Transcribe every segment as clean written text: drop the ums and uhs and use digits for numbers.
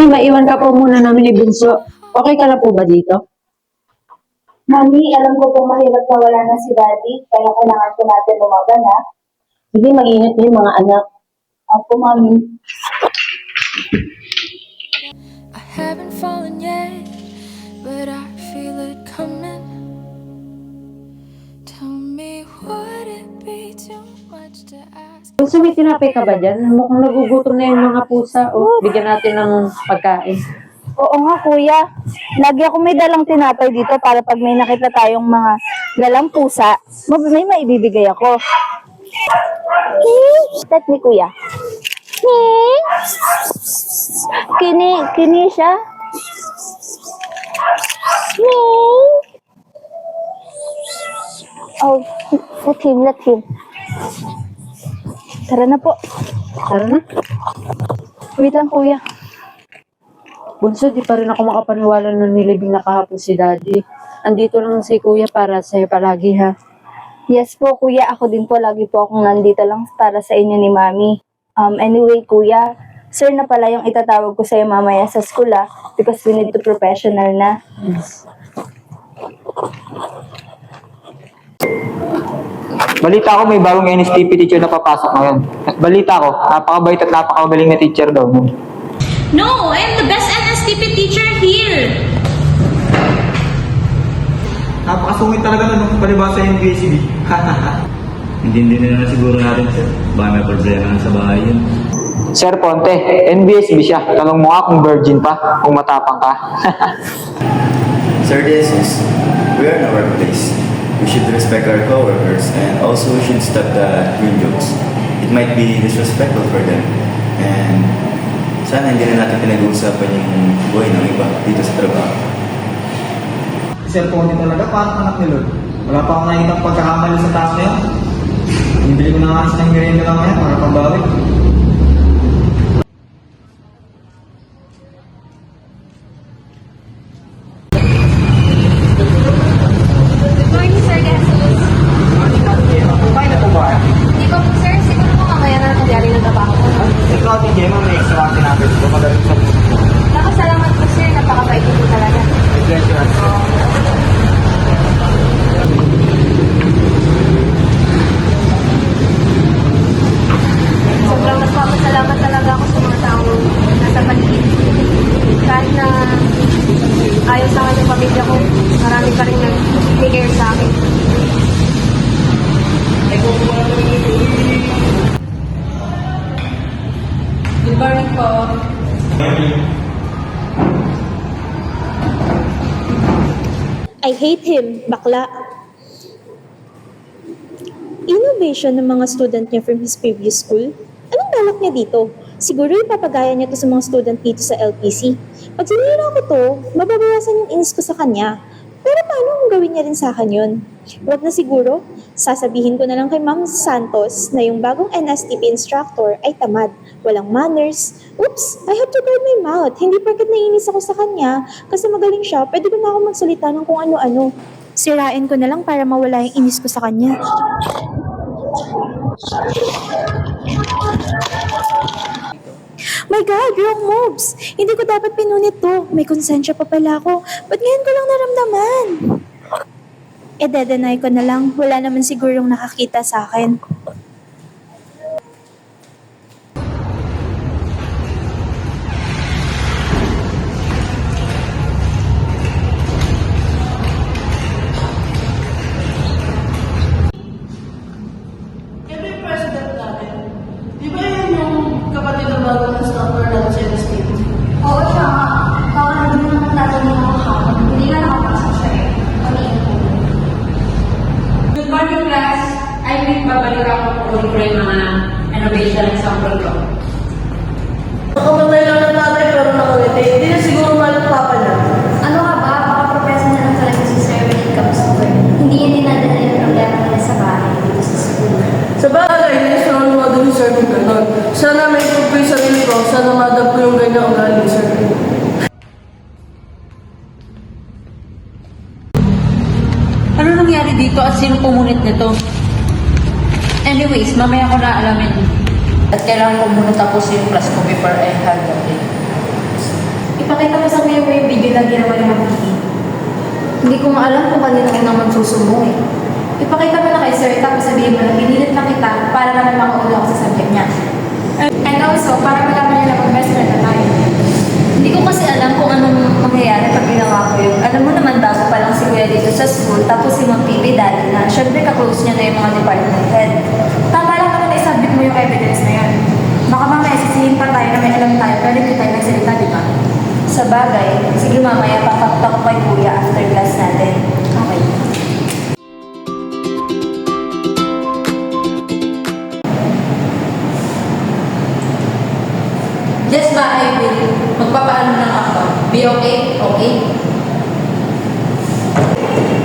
Mami, maiwan ka po muna namin ni Bunso. Okay ka na po ba dito? Mami, alam ko pong mahirap na wala na si Daddy, kaya kailangan po natin lumaban, ha? Sige, mag-ingat kayo mga anak. Ako, Mami. I haven't fallen yet, but I feel it coming. Tell me, would it be too much to ask? Bunso, may tinapay ka ba dyan? Mukhang nagugutom na yung mga pusa. O, bigyan natin ng pagkain. Oo nga, Kuya. Lagi ako may dalang tinapay dito para pag may nakita tayong mga dalang pusa, may maibibigay ako. Tat ni Kuya. Kini siya. Oh, let him. Tara na po. Tara na. Wait lang, Kuya. Bunso, di pa rin ako makapaniwala na nilibing na kahapon si Daddy. Andito lang si Kuya para sa'yo palagi, ha? Yes po, Kuya. Ako din po. Lagi po akong nandito lang para sa inyo ni Mami. Anyway, Kuya, sir na pala yung itatawag ko sa'yo mamaya sa school, because we need to professional na. Balita ko may bagong NSTP teacher na papasok ngayon. Balita ko, napakabait at napakagaling na teacher daw. No, I'm the best NSTP teacher here. Napakasungit talaga nung palibasa yung PhD. Hindi na siguro natin, sir. Baka may problema na sa bahay yun. Sir Ponte, NBSB siya. Tanong mo nga kung virgin pa, kung matapang ka. Sir Jesus, we are in a workplace. We should respect our coworkers and also we should stop the green jokes. It might be disrespectful for them. And sana hindi na natin pinag-uusapan yung buhay ng iba dito sa trabaho. Sir Ponte talaga, parang anak ni Lord. Wala pa akong nakikita pagkakamali sa taas na yan. Bibili ko na nga ng merienda lang ngayon para pambawi. Good morning, Sir Jesus. Kumain na po ba? Hindi pa po, sir. Siguro po mamaya na nangyari ng trabaho ko. Ikaw at yung Gemma, may extra natin natin. So, magaling sa puso. Nakasalamat po, sir. Napakabait po talaga. Sobrang nagpapasalamat talaga ako sa mga taong nasa paligid. Kahit na ayaw sa akin yung pamilya ko, marami pa rin nag-care sa akin. Good morning po. I hate him, bakla. Innovation ng mga student niya from his previous school? Anong balak niya dito? Siguro ipapagaya niya to sa mga student dito sa LPC. Pag sinira ko to, mababawasan yung inis ko sa kanya. Pero paano kung gawin niya rin sa akin yun? Huwag na siguro. Sasabihin ko na lang kay Ma'am Santos na yung bagong NSTP instructor ay tamad, walang manners. Oops, I have to guard my mouth. Hindi porket naiinis ako sa kanya kasi magaling siya, pwede ko na ako magsalita ng kung ano-ano. Sirain ko na lang para mawala yung inis ko sa kanya. My God, wrong moves! Hindi ko dapat pinunit to. May konsensya pa pala ako. Ba't ngayon ko lang naramdaman? De-deny ko na lang. Wala naman sigurong nakakita sa akin. Every president natin, di ba yun yung kapatid ng bagong instructor natin sa NSTP? Oo, siya nga. Baka hindi naman nagtatanong ako hapon. Hindi nga nakapasok siya eh. Pamiin ko. Good morning, class. I think babalik ako kung ko yung mga innovation and sample ko. Nakamatay lang ng tatay pero nakangiti. Hindi na siguro malang papa niya. Ano ka ba? Baka professor na lang talaga si Sir when it comes to work. Hindi yan dinadala yung problema nila sa bahay dito sa school. Sa bagay, hindi siya naman mga doon sir ng gano'n. Sana may proof ko yung sarili ko. Sana madap ko yung ganyan ugali sir. Ano nangyari dito at sino pumunit nito? Anyways, mamaya ko na alamin. At kailangan ko muna tapos yung class ko before I handle it. Ipakita mo sa kuya mo yung video na ginawa ni Ma'am Kiki. Hindi ko maalam kung kanino unang magsusumbong eh. Ipakita mo na kay sir, tapos sabihin mo na pinilit na kita para naman makauna ako sa subject niya. And also, para malaman niya na mag-best friend na tayo. Hindi ko kasi alam kung anong mangyayari pag ginawa ko yun. Alam mo naman, bago pa lang si Kuya dito sa school, tapos si Ma'am Pibi dati na. Siyempre, ka-close niya na yung mga department head. Tama lang naman na isubmit mo yung evidence na yan. Baka mamaya sisihin pa tayo na may alam tayo, pero hindi tayo nagsalita, di ba? Sa bagay, sige mamaya, papakita ko kay Kuya after class natin. Okay. Yes ba, I will. Magpapaano lang ako. Be okay? Okay?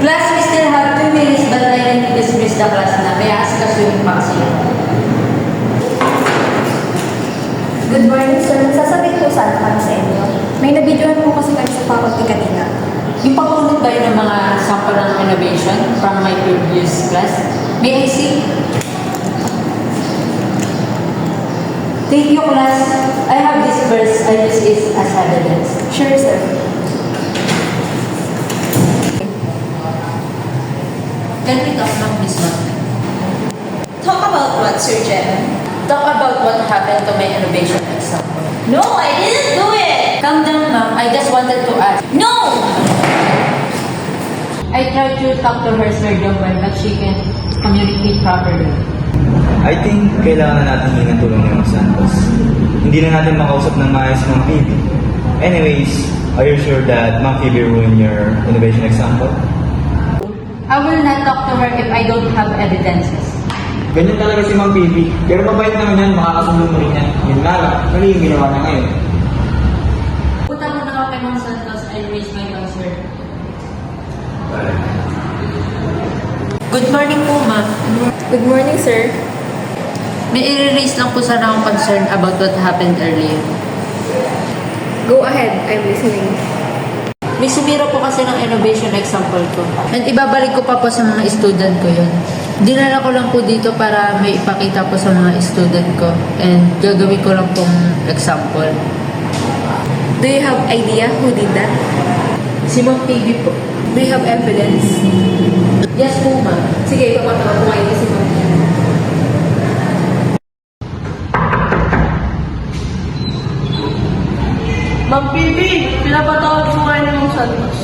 Class, we still have 2 minutes but I need to dismiss the class na. May asikasuhin pa kasi. Good morning, sir. Sasabit ko sana kami sa inyo. May nabidyohan po kasi kami sa faculty kanina. Yung pag-unod ba yun ng mga sample ng innovation from my previous class? May I see? Thank you, class. I have this verse. I use it as evidence. Sure, sir. Can we talk now, Miss Ma'am? Talk about what, Sir Jem? Talk about what happened to my innovation example. No, I didn't do it! Calm down, ma'am. I just wanted to ask. No! I tried to talk to her, Sir Jomwell, but she can communicate properly. I think kailangan natin hingi ng tulong ni Ma'am Santos. Hindi na natin makausap ng maayos Ma'am Phoebe. Anyways, are you sure that Ma'am Phoebe ruined your innovation example? I will not talk to her if I don't have evidences. Ganyan talaga si Ma'am Phoebe. Pero mabait naman yan, makakasunod mo rin yan. Yun nga lang, mali yung ginawa niya ngayon. Punta mo na ako kay Ma'am Santos. I raise my concern. Good morning po, ma'am. Good morning, sir. May i-raise lang po sana akong concern about what happened earlier. Go ahead, I'm listening. May sumira po kasi ng innovation example ko. And ibabalik ko pa po sa mga student ko yun. Dinala ko lang po dito para may ipakita po sa mga student ko. And gagawin ko lang pong example. Do you have idea who did that? Si Ma'am Phoebe po. Do you have evidence? Yes po, ma'am. Sige, ipapatawag ko ngayon si Ma'am. Ma'am Pibi, pinapatawag ko ngayon ni Ma'am Santos.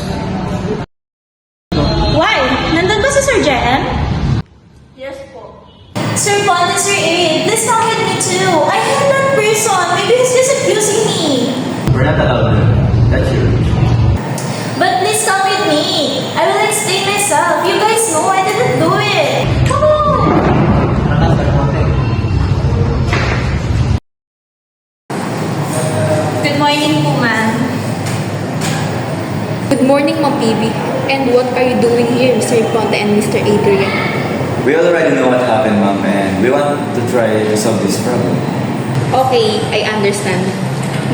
Why? Nandun ba si Sir Jem? Yes po. Sir Paul and Sir A, please come with me too. I am that person. Maybe he's just abusing me. We're not allowed to. That's your wish. But please come with me. I will explain myself. You guys know I didn't do it. Come on. Good morning po, ma'am. Good morning, Ma'am Bibi. And what are you doing here, Sir Ponte and Mr. Adrian? We already know what happened, Ma'am, and we want to try to solve this problem. Okay, I understand.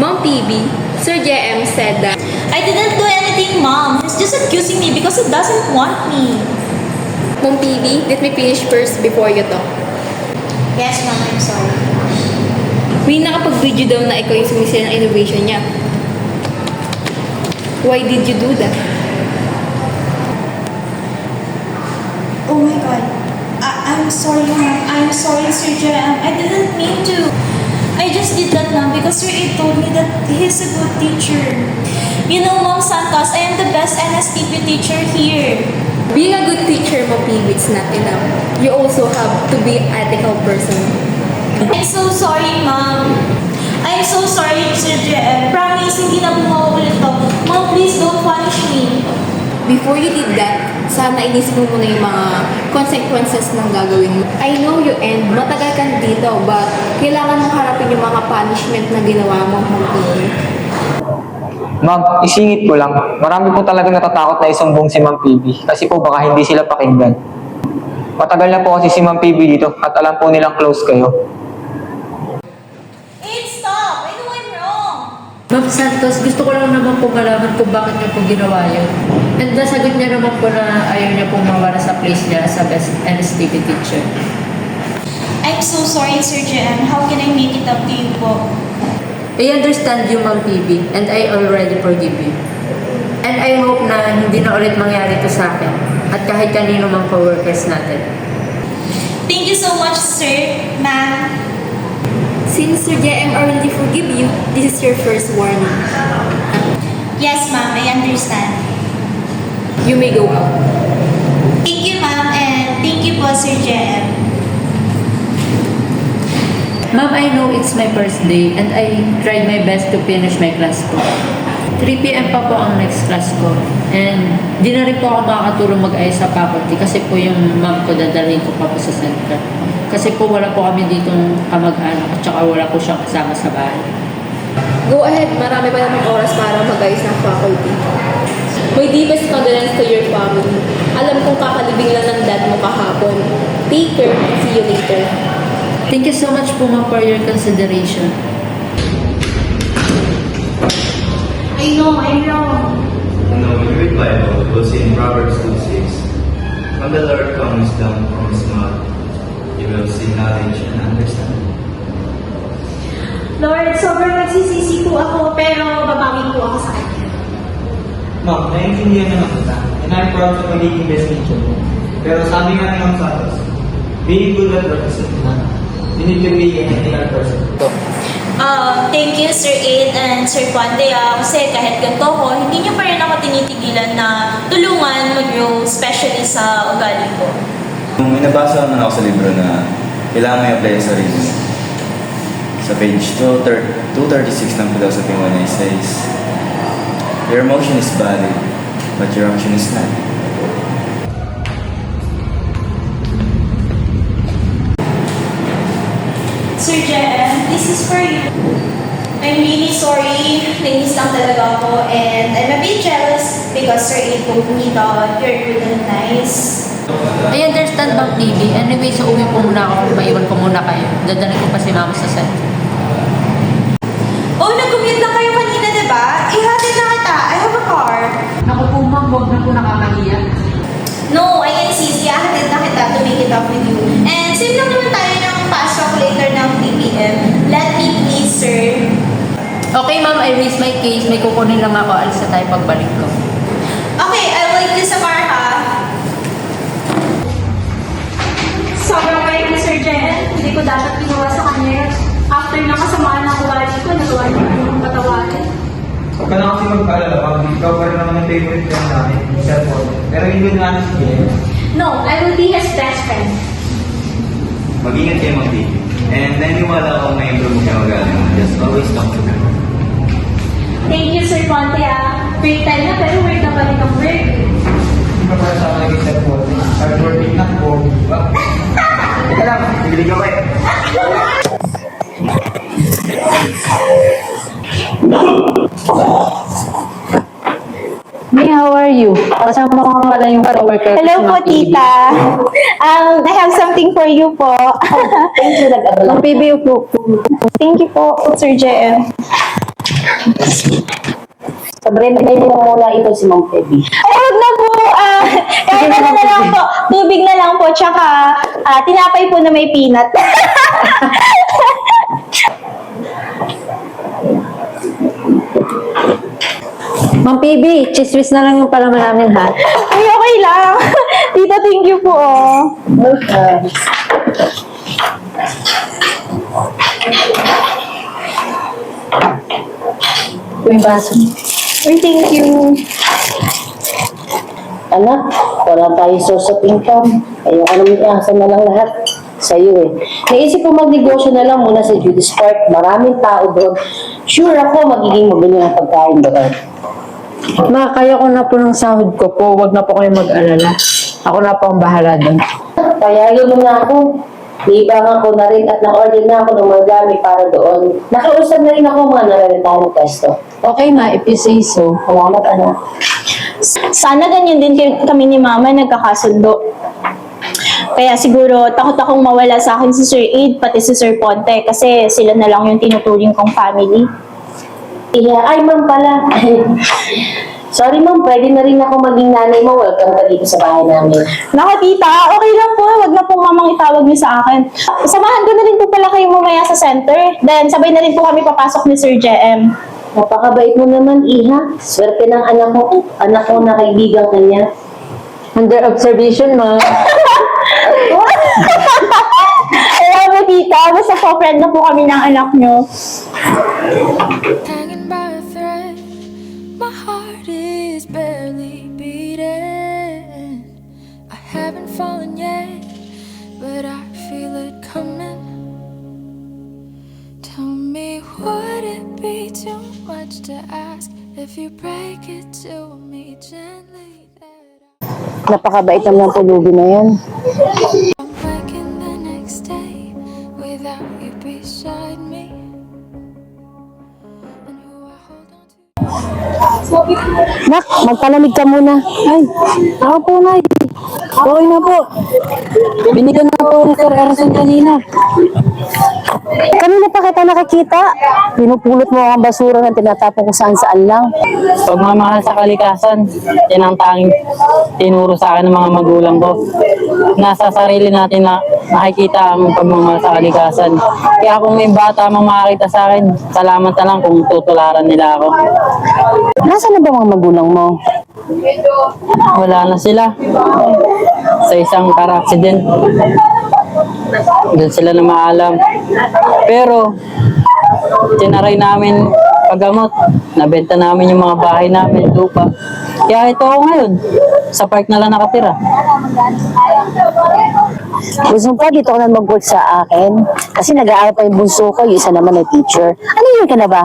Ma'am PB, Sir JM said that I didn't do anything, Mom. He's just accusing me because he doesn't want me. Ma'am PB, let me finish first before you talk. Yes, Ma'am, I'm sorry. May nakapag-video daw na ikaw yung sumisira ng innovation niya. Why did you do that? Oh my god. I'm sorry, ma'am. I'm sorry, Sir Jem. I didn't mean to. I just did that, ma'am, because Sir A told me that he's a good teacher. You know, Ma'am Santos, I am the best NSTP teacher here. Being a good teacher, Ma'am PB, it's not enough. You also have to be an ethical person. I'm so sorry, ma'am. I'm so sorry, Sir Jem. Promise, hindi na bumawulit to. Ma'am, please don't punish me. Before you did that, sana inisip mo muna yung mga consequences ng gagawin mo. I know you and matagal ka na dito, but kailangan mong harapin yung mga punishment na ginawa mo, Ma'am PB. Ma'am, isingit ko lang. Marami po talaga natatakot na isumbong si Ma'am PB kasi po baka hindi sila pakinggan. Matagal na po kasi si Ma'am PB dito at alam po nilang close kayo. Stop! I know I'm wrong. Ma'am Santos, gusto ko lang naman po malaman kung bakit niya po ginawa yun. And nasagot niya naman po na ayaw niya pong mawala sa place niya as a best NSTP teacher. I'm so sorry, Sir Jem. How can I make it up to you po? I understand you, Ma'am PB, and I already forgive you. And I hope na hindi na ulit mangyari to sa akin at kahit kanino mang co-workers natin. Thank you so much, sir, ma'am. Since Sir JM already forgive you, this is your first warning. Yes, ma'am, I understand. You may go out. Thank you, ma'am, and thank you po, Sir JM. Ma'am, I know it's my first day and I tried my best to finish my class po. 3 p.m. pa po ang next class ko. And di na rin po ako makakatulong mag-ayos sa faculty kasi po yung ma'am ko dadalhin ko pa po sa center. Kasi po wala po kami ditong kamag-anak at saka wala po siyang kasama sa bahay. Go ahead, marami pa namang oras para mag-ayos ng faculty. My deepest condolence to your family. Alam kong kakalibing lang ng dad mo kahapon. Take care and see you later. Thank you so much po ma'am for your consideration. I know. No, when we read Bible, we'll see in Proverbs 2:6, when the Lord comes down from his mouth, you will see knowledge and understanding. Lord, sobrang nagsisisi po ako, pero babawi po ako sa kanya. Ma'am, naiintindihan naman kita. And I'm proud sa magiging best teacher mo. Pero sabi nga ni Ma'am Santos, being good at representing, you need to be an ethical person. Thank you, Sir Aid and Sir Ponte. Kasi kahit ganito ko, hindi niyo pa rin ako tinitigilan na tulungan mag-grow, especially sa ugali ko. May nabasa naman ako sa libro na kailangan may apply sa sarili mo. Sa page 236 ng Philosophy 1, it says, your emotion is valid, but your action is not. Sir Jem, this is for you. I'm really sorry. Nainis lang talaga ako. And I'm a bit jealous because Sir Aid told me that you're good and nice. I understand Ma'am PB. Anyway, so uwi po muna ako. Maiwan ko muna kayo. Dadalhin ko pa si mama sa center. Oh, nag-commute lang kayo kanina, diba? Ihatid na kita. I have a car. Naku po ma'am, huwag na po nakakahiya. No, I insist. Ihatid na kita to make it up with you. And save lang naman tayo ng fast talk later ng 3 p.m. Let me please, sir. Okay ma'am, I raise my case. May kukunin lang ako. Alis na tayo pagbalik ko. Okay, I will leave this sa car, ha? Sobrang bait ni Sir Jen. Hindi ko dapat ginawa sa kanya. After na kasamaan ng ugali ko, nagawa niya yung patawarin. Huwag ka na kasi mag-alala, pag ikaw pa rin naman yung favorite friend namin, yung cellphone. Pero hindi na natin si Jen. No, I will be his best friend. Mag-ingat kayo mag-TV. And naniniwala akong may improve siya mag-aling. Just always talk to her. Thank you, Sir Ponte, Break time na, pero work na pa rin ang break. Hindi pa pala sa akin naging cellphone. Hardworking na po, di ba? Teka lang, bibili ka ba eh? May, how are you? Kasama ko pala yung coworker. Hello po, tita. I have something for you po. Thank you, nag-alala. Baby, po. Thank you po, Sir JM. Sabrina, kayo mo muna ito si Ma'am Pebi. Ay, huwag na po. Kahit ano na lang po. Tubig na lang po, tsaka tinapay po na may peanut. Ma'am Pebi, chismis na lang yung palaman namin, ha? Ay, okay lang. Tita, thank you po. Welcome. Yung baso. Uy, thank you. Anak, wala tayo source of income. Ayoko naman iasa na lang lahat sa iyo eh. Naisip ko magnegosyo na lang muna sa Judy's Park. Maraming tao doon. Sure ako magiging mabili ng pagkain doon. Ma, kaya ko na po ng sahod ko po. Huwag na po kayo mag-alala. Ako na po ang bahala doon. Payagan mo na ako. Libangan ko na rin at na-order na ako ng mga gamit para doon. Nakausap na rin ako mga nararitahan ng testo. Okay ma, if you say so. Salamat anak. Sana ganyan din kami ni Mama nagkakasundo. Kaya siguro takot akong mawala sa akin si Sir Aid pati si Sir Ponte kasi sila na lang yung tinuturing kong family. Yeah, ay ma'am pala. Sorry ma'am, pwede na rin ako maging nanay mo. Welcome ka dito sa bahay namin. Naku, tita, okay lang po. Huwag na pong mamang itawag niyo sa akin. Samahan ko na rin po pala kayo mamaya sa center. Then, sabay na rin po kami papasok ni Sir JM. Napakabait mo naman, Iha. Swerte ng anak ko na kaibigan ka niya. Under observation, ma. Alam mo, tita, basta po friend na po kami ng anak niyo. Hanging by a thread, my heart is barely beating. I haven't fallen yet, but I feel it coming. Tell me, would it be too much to ask if you break it to me gently? Napakabait naman ng pulubi na yan. I'm waking the next day without you beside me. And who I hold on to. Nak, magpalamig ka muna. Ay, ako po, Nay. Okay na po. Binigyan na po ni Sir Erson kanina. Kanina pa kita nakakita. Pinupulot mo ang basura na tinatapon ko saan-saan lang. Pagmamahal sa kalikasan, yan ang tanging tinuro sa akin ng mga magulang ko. Nasa sarili natin na nakikita ang pagmamahal sa kalikasan. Kaya kung may bata mang makakita sa akin, salamat na lang kung tutularan nila ako. Nasaan na ba mga magulang mo? Wala na sila. Sa isang car accident. Doon sila na maalam. Pero, tinaray namin paggamot. Nabenta namin yung mga bahay namin, lupa. Kaya ito ako ngayon. Sa park na lang nakatira. Gusto mo pa dito ka na mag-work sa akin? Kasi nag-aaral pa yung bunso ko, yung isa naman ay teacher. Ano yun ka na ba?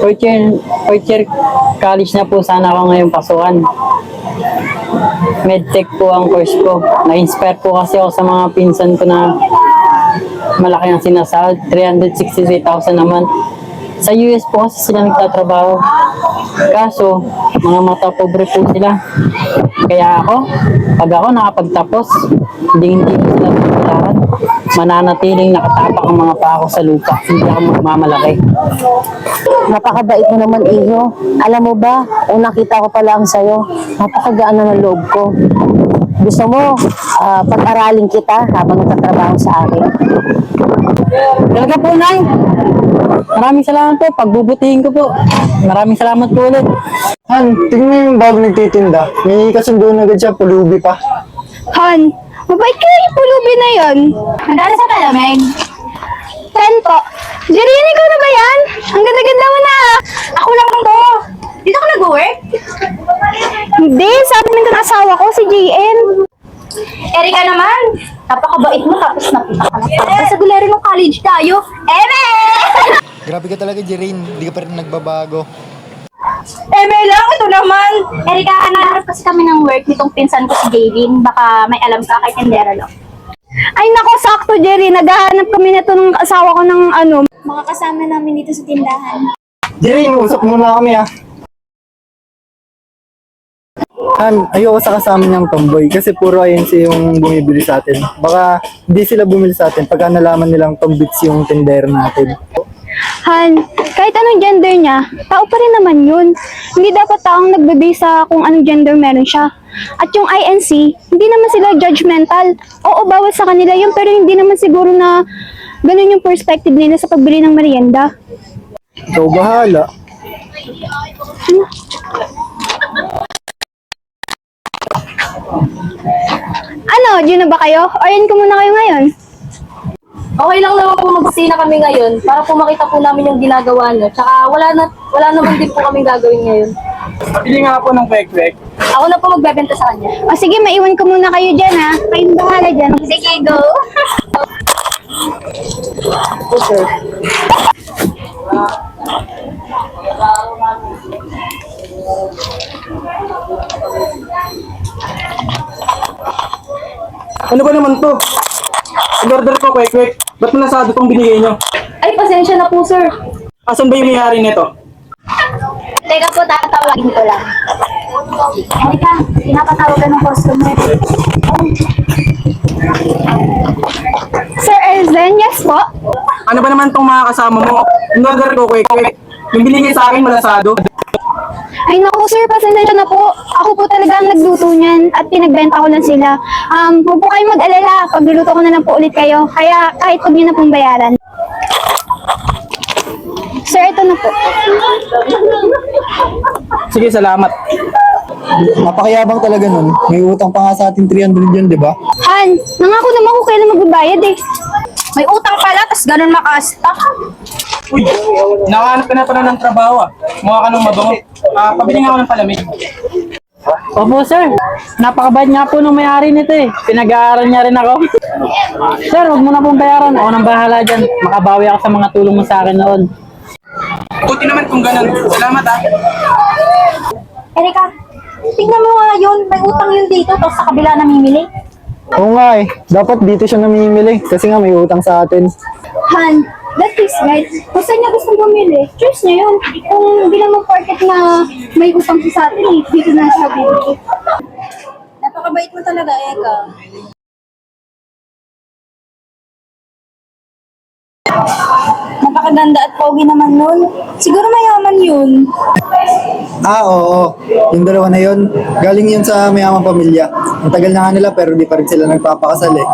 Fourth year college na po sana ako ngayong pasukan. Medtech po ang course ko. Na-inspire po kasi ako sa mga pinsan ko na malaki ang sinasahod. 363,000 naman. Sa US po kasi sila nagtatrabaho. Kaso, mga mata pobre po sila. Kaya ako, pag ako nakapagtapos, hindi ko sila tutularan. Mananatiling nakatapak ang mga paa ko sa lupa. Hindi ako magmamalaki. Napakabait mo naman, Iho. Alam mo ba, kung nakita ko pa lang sa'yo, napakagaan na ng loob ko. Gusto mo, pag-aralin kita habang nagtatrabaho sa akin. Talaga po, Nay. Maraming salamat po. Pagbubutihin ko po. Maraming salamat po ulit. Han, tingnan mo yung bago nagtitinda. May kasundo na agad siya, pulubi pa. Han, mabait kaya yung pulubi na yun. Handa sa palamig. 10 po. Jerry, ikaw na ba yan? Ang ganda-ganda mo na. Ako lang to. Dito ka nag-work? Hindi, sabi ng asawa ko, si JM. Erika naman, napakabait mo tapos napita ka na. Sa gulero ng college tayo. Eme! Grabe ka talaga, Jerine. Hindi ka pa rin nagbabago. Eme lang, ito naman. Erika, naharap kasi kami ng work nitong pinsan ko si Jaylin. Baka may alam ka kay Tendera lang. Ay nako, sakto Jerry. Naghahanap kami nito ng asawa ko ng ano. Mga kasama namin dito sa tindahan. Jerine, usap muna kami ah. Han, ayoko sa kasama niyang tomboy kasi puro agency yung bumibili sa atin. Baka hindi sila bumili sa atin pagka nalaman nilang tombits yung tendero natin. Han, kahit anong gender niya, tao pa rin naman yun. Hindi dapat taong nagbe-base sa kung anong gender meron siya. At yung INC, hindi naman sila judgmental. Oo, bawal sa kanila yun, pero hindi naman siguro na ganun yung perspective nila sa pagbili ng merienda. Ikaw bahala. Ano, dyan na ba kayo? O yun ko muna kayo ngayon. Okay lang naman po magsina kami ngayon para po makita po namin yung ginagawa nyo. Tsaka wala naman din po kaming gagawin ngayon. Pili nga po ng kwek-kwek. Ako na po magbebenta sa kanya. O sige, maiwan ko muna kayo dyan ha. Kayong bahala dyan. Sige, go. Okay. Ano ba naman to? Order ko kwek-kwek. Ba't nasado tong binigay nyo? Ay, pasensya na po, sir. Asan ba yung may-ari nito? Teka po, tatawagin ko lang. Erika, pinapatawagan ng customer. Sir Erzen, yes po? Ano ba naman tong mga kasama mo? Order ko kwek-kwek. Yung binigay sa akin malasado. Ay naku sir, pasensya na po. Ako po talaga ang nagluto niyan at pinagbenta ko lang sila. Huwag po kayong mag-alala. Pagluluto ko na lang po ulit kayo. Kaya kahit huwag niyo na pong bayaran. Sir, ito na po. Sige, salamat. Napakayabang talaga nun. May utang pa nga sa atin 300 yun, di ba? Han, nangako naman ko kailan magbabayad eh. May utang pala, tas ganun makasta. Uy, nakahanap ka na pala ng trabaho ah. Mukha ka nung mabango. Pabili nga ako ng palamig. Opo sir, napakabait nga po nung may-ari nito eh. Pinag-aaral niya rin ako. Sir, huwag mo na pong bayaran. Ako nang bahala dyan. Makabawi ako sa mga tulong mo sa akin noon. Buti naman kung ganun. Salamat ah. Erika, tingnan mo nga yun. May utang yun dito, tapos sa kabila namimili. Oo nga eh. Dapat dito siya namimili kasi nga may utang sa atin. Han, that is right. Kung saan niya gusto bumili, choice niya yun. Kung hindi naman porket na may utang siya sa atin eh, dito na siya bibili. Napakabait mo talaga, Eka. Napakaganda at pogi naman nun. Siguro mayaman yun. Oo. Yung dalawa na yun, galing yun sa mayamang pamilya. Ang tagal na nga nila pero di pa rin sila nagpapakasal eh.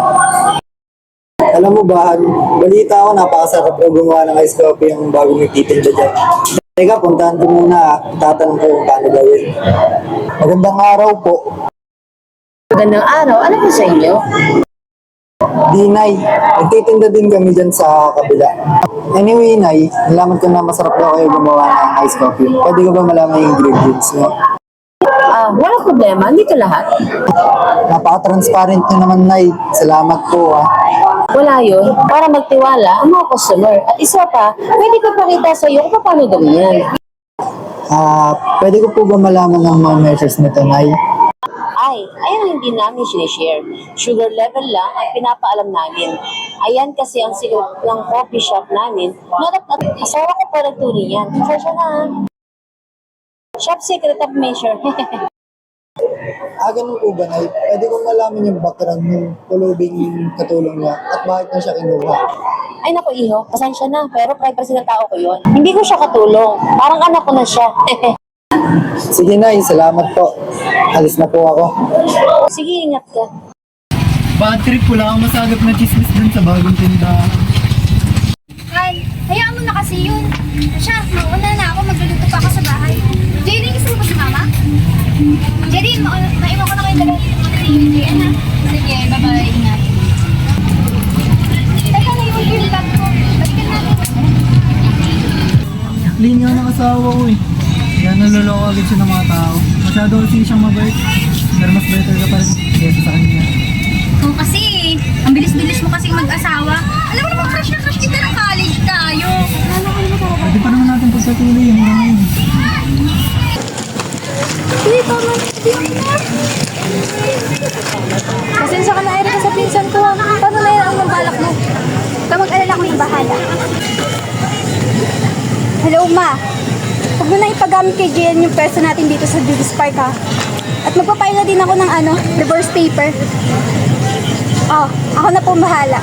Alam mo ba, balita ako napakasarap o gumawa ng ice coffee yung bagong nagtitinda dyan. Teka, puntahan ko muna. Tatanong ko kung paano gawin. Magandang araw po. Magandang araw. Ano po sa inyo? Di, Nay. Nagtitinda din kami dyan sa kabila. Anyway, Nay, nalaman ko na masarap daw kayo gumawa ng ice coffee. Pwede ko ba malaman yung ingredients nyo? Walang problema. Dito lahat. Napaka-transparent nyo naman, Nay. Salamat po, ah. Wala yun. Para magtiwala ang mga customer. At isa pa, pwede ko pakita sa iyo kung paano gawin yan. Pwede ko po ba malaman ng mga measures nito, Nay? Ayan ang hindi namin sinishare. Sugar level lang ang pinapaalam namin. Ayan kasi ang secret ng coffee shop namin. Not at asawa ko pa nagturi yan. Pasensya na ha. Shop secret of measure. Ganun po ba, Nay? Pwede ko malaman yung background ng pulubing katulong niya at bakit na siya kinuha? Ay naku iho, pasensya na. Pero privacy ng tao ko yun. Hindi ko siya katulong. Parang anak ko na siya. Sige, Nay. Salamat po. Alis na po ako. Sige, ingat ka. Bad trip, wala akong masagap na chismis dun sa bagong tindahan. Han, hayaan mo na kasi yun. Siya, mauna na ako. Magluluto pa ako sa bahay. Jaden, gusto mo ba si Mama? Jaden, maiwan ko na kayo dalawa dito. Ayan na. Sige, bye-bye. Ingat. Teka, naiwan ko yung bag ko. Balikan natin. Clean nga ng asawa ko eh. Kaya naloloko agad siya ng mga tao. Masyado kasi siyang mabait. Pero mas better ka pa rin kesa sa kanya. Oo kasi, ang bilis-bilis mo kasi mag-asawa. Alam mo naman, crush na crush kita ng college tayo. Pwede pa naman natin pagpatuloy yung mga yun. Hindi, tama. Pasensya ka na, Erika, sa pinsan ko. Paano na yun ang mabalak mo? Kamag-alala ko yung bahala. Hello, Ma. Huwag mo na ipagamit kay JN yung pwesto natin dito sa Judy's Park, ha? At magpapile na din ako ng reverse paper. Oh, ako na po bahala.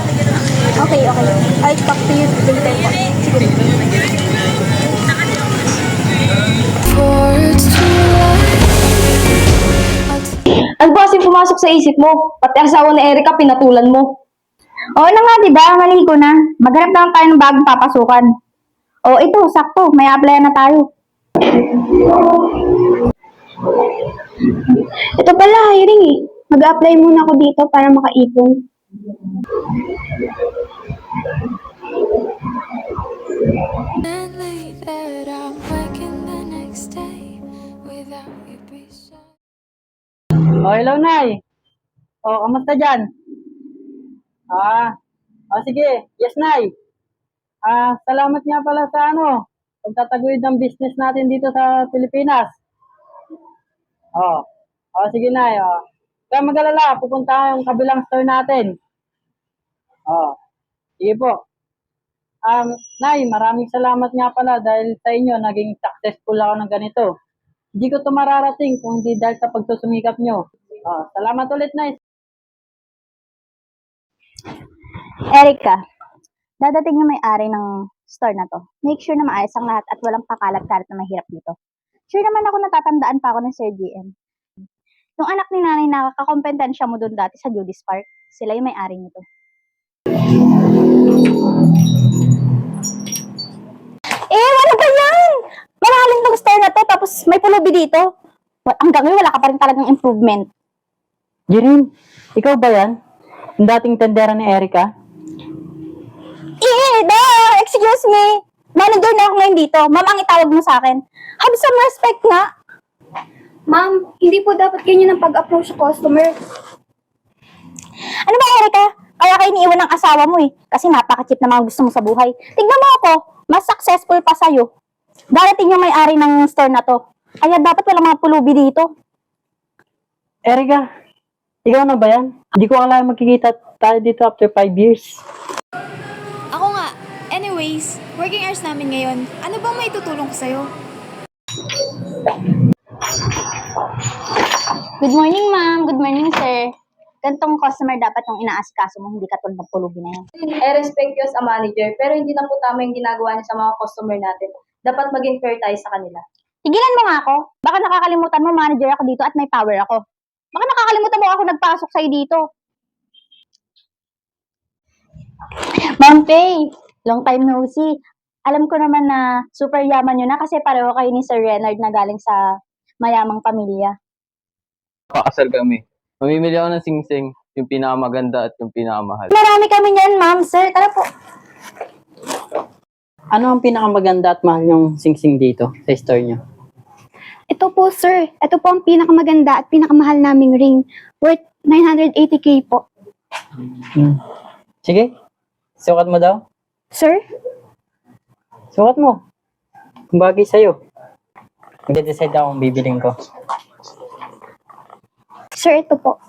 Okay. I'll talk to you later po. Sige. Ano ba kasing pumasok sa isip mo? Pati asawa ni Erika, pinatulan mo. Oo na nga, di ba? Mali ko na. Maghanap lang tayo ng bagong papasukan. Oh, ito, sakto. May apply na tayo. Ito pala, hiring eh. Mag-apply muna ako dito para makaipon. That I'm waking the next day without you beside. Hello, Nay. Kamusta dyan? Sige. Yes, Nay. Salamat nga pala sa pagtataguyod ng business natin dito sa Pilipinas. Sige, Nay. Kaya mag-alala, pupunta yung kabilang store natin. Sige po. Nay, maraming salamat nga pala dahil sa inyo, naging successful ako ng ganito. Hindi ko ito mararating kung hindi dahil sa pagsusumikap nyo. Salamat ulit, Nay. Erika, dadating yung may-ari ng store na to. Make sure na maayos ang lahat at walang pakalat-kalat na mahirap dito. Sure naman ako natatandaan pa ako ng Sir GM. Yung anak ni nanay na kakompetensya mo doon dati sa Judy's Park, sila yung may-ari nito. Ano ba yan? Mamahalin tong store na to, tapos may pulubi dito. Hanggang ngayon, wala ka pa rin talagang improvement. Jirin, ikaw ba yan? Yung dating tendera ni Erica? Excuse me. Manager na ako ngayon dito. Ma'am, ang itawag mo sa akin. Have some respect nga. Ma'am, hindi po dapat ganyan ang pag-approach sa customer. Ano ba, Erica? Kaya kayo iniiwan ng asawa mo eh. Kasi napaka-cheap na mga gusto mo sa buhay. Tignan mo ako, mas successful pa sa'yo. Darating yung may-ari ng store na to. Kaya dapat walang mga pulubi dito. Erica, ikaw na ba yan? Hindi ko akala magkikita tayo dito after 5 years. Ako nga. Anyways, working hours namin ngayon. Ano bang may tutulong ko sa'yo? Good morning, ma'am. Good morning, sir. Gantong customer dapat yung inaasikaso mo, hindi katulad ng pulubi na yan. Respect you as a manager, pero hindi na po tama yung ginagawa niya sa mga customer natin. Dapat maging fair tayo sa kanila. Tigilan mo nga ako. Baka nakakalimutan mo, manager ako dito at may power ako. Baka nakakalimutan mo ako nagpasok sa'yo dito. Ma'am Faye, long time no see. Alam ko naman na super yaman nyo na kasi pareho kayo ni Sir Renard na galing sa mayamang pamilya. Pakasal kami. Mamimili ako ng singsing, yung pinakamaganda at yung pinakamahal. Marami kami niyan, ma'am. Sir, tara po. Ano ang pinakamaganda at mahal yung singsing dito sa store nyo? Ito po, sir. Ito po ang pinakamaganda at pinakamahal naming ring. Worth 980k po. Sige, sukat mo daw. Sir? Sukat mo. Kung bagay sa'yo. Mag-decide ako kung bibiling ko. Sir, ito po.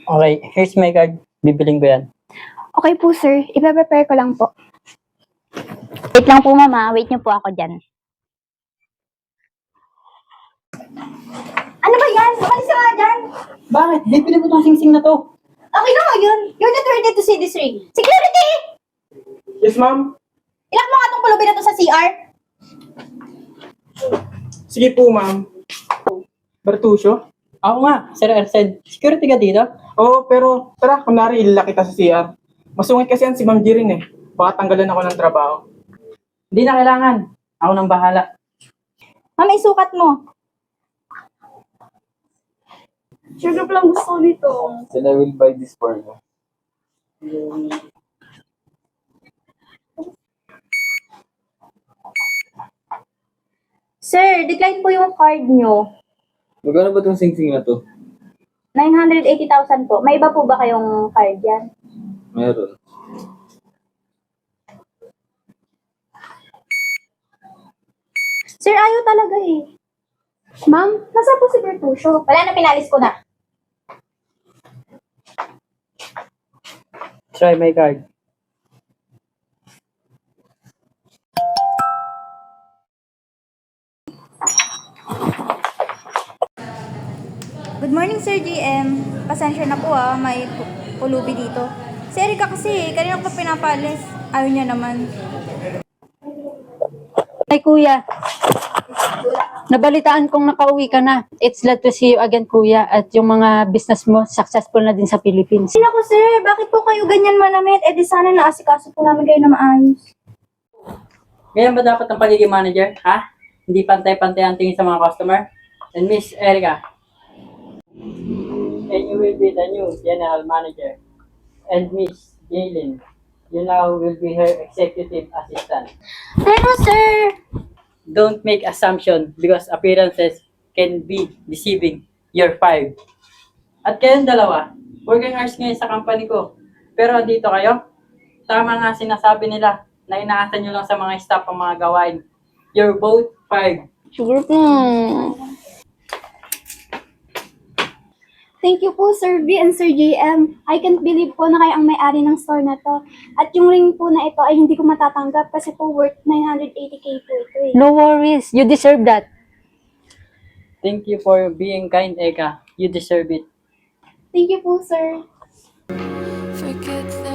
Okay, here's my card. Bibiling ko yan. Okay po, sir. Ipe-prepare ko lang po. Wait lang po, mama. Wait niyo po ako dyan. Ano ba yan? Umalis ka nga dyan. Bakit? Bibili mo tong singsing na to. Okay na nga yun. You're not ready to see this ring. Security! Yes, ma'am. Ilak mo nga itong pulubi na to sa CR. Sige po, ma'am. Bertusyo? Ako nga, Sir Erced. Security ka dito? Oo, pero tara, kunwari ilala kita sa CR. Masungit kasi yan si Ma'am Jirin eh. Baka tanggalan ako ng trabaho. Hindi na kailangan. Ako nang bahala. Ma'am, isukat mo. Sugar lang gusto ko nito. Then I will buy this for you. Sir, decline po yung card nyo. Magkano ba itong singsing na to? 980,000 po. May iba po ba kayong card yan? Meron. Sir, ayaw talaga eh. Ma'am, nasa po si Bertusio? Wala na, pinalis ko na. Try my card. Good morning, Sir GM. Pasensya na po may pulubi dito. Si Erica kasi, kanina ko pa pinapalis. Ayaw niya naman. Ay, kuya. Nabalitaan kong nakauwi ka na. It's glad to see you again, kuya. At yung mga business mo, successful na din sa Philippines. Sino ko, sir? Bakit po kayo ganyan manamit? Di sana naasikaso po namin kayo na maayos. Ganyan ba dapat ang pagiging manager? Ha? Hindi pantay-pantay ang tingin sa mga customer? And Miss Erica, and you will be the new general manager. And Miss Jaylin, you now will be her executive assistant. Pero, sir, Don't make assumption because appearances can be deceiving. You're fired. At kayong dalawa, working hours ngayon sa company ko. Pero dito kayo, tama nga sinasabi nila na inaasan nyo lang sa mga staff ang mga gawain. You're both fired. Sugar po. Thank you po, Sir V and Sir JM. I can't believe po na kayo ang may-ari ng store na to. At yung ring po na ito ay hindi ko matatanggap kasi po worth 980k po ito eh. No worries. You deserve that. Thank you for being kind, Eka. You deserve it. Thank you po, sir. Forget that